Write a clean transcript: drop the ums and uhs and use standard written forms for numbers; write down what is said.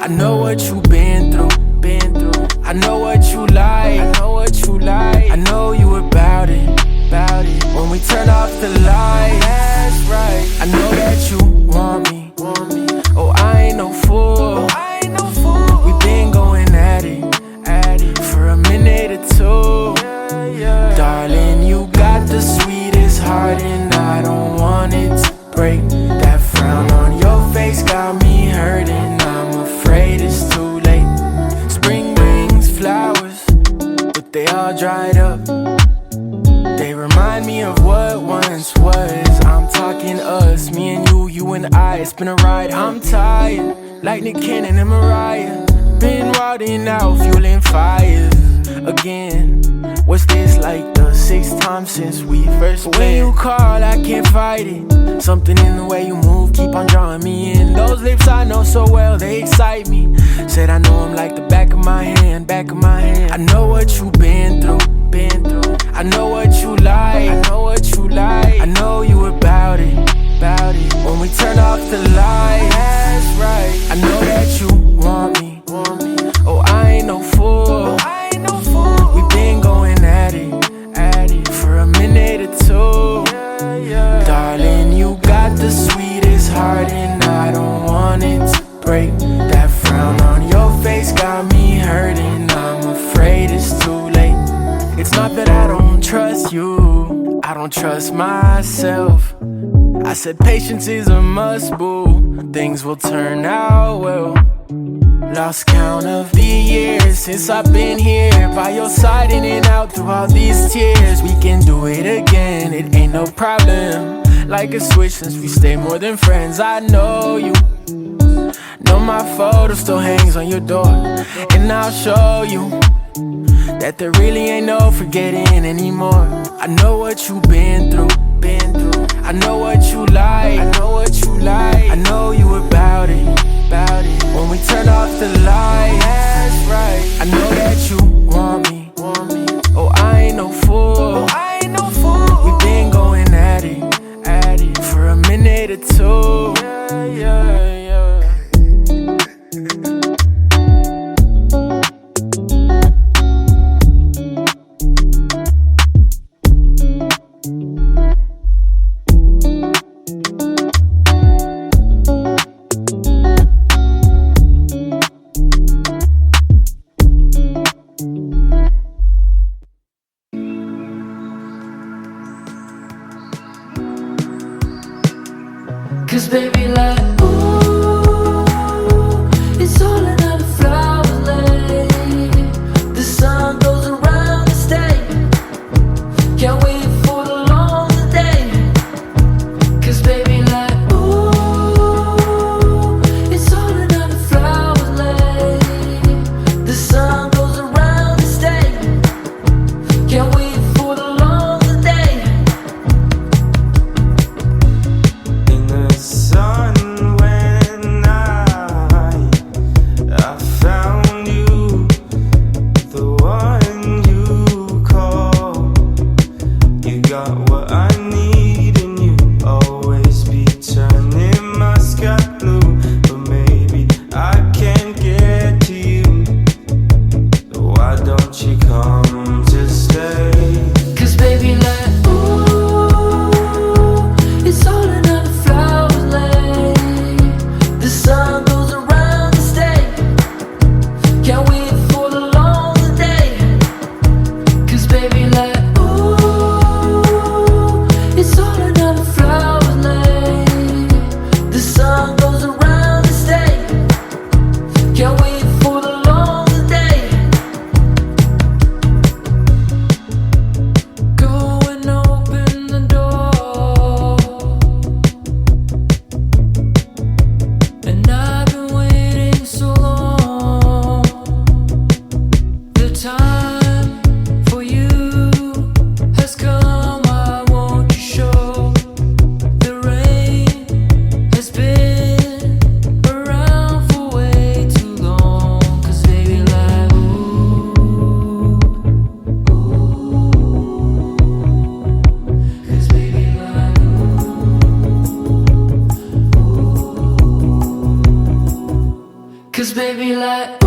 I know what you been through. I know what you like. I know you about it. When we turn off the light, that's right. I know that you want me. Oh, I ain't no fool. We been going at it for a minute or two. Darling, you got the sweetest heart, and I don't want it to break. That frown on your face got me hurting. I'm afraid it's too late. Spring brings flowers, but they all dried up. They remind me of what once was. I'm talking us, me and you and I. It's been a ride, I'm tired, like Nick Cannon and Mariah. Been riding out, fueling fires again. What's this, like the 6th time since we first met? When you call, I can't fight it. Something in the way you move, keep on drawing me in. Those lips I know so well, they excite me. Said I know them like the back of my hand. I know what you been through. I know what you like. I know you about it. When we turn off the light, that's right. I know that you want me. Oh, I ain't no fool. We been going at it for a minute or two. Darling, you got the sweetest heart, and I don't want it to break. That frown on your face got me hurting. I'm afraid it's too late. It's not that I don't trust you, I don't trust myself. I said patience is a must, boo. Things will turn out well. Lost count of the years since I've been here by your side, in and out through all these tears. We can do it again, it ain't no problem. Like a switch since we stay more than friends. I know you know my photo still hangs on your door, and I'll show you that there really ain't no forgetting anymore. I know what you been through. I know what you like. I know you about it. When we turn off the light, that's right. I know that you want me. Oh, I ain't no fool. We been going at it for a minute or two. Cause baby, like, ooh, it's all another flower lay. The sun goes around the state. Can't wait for the long day. Cause baby, like, ooh, it's all another flower lay. The sun goes around the state. Can't wait for the long day. In the sun when I found you, the one you call. You got what I need, and you always be turning my sky blue. But maybe I can't get to you. Why don't you come to stay? like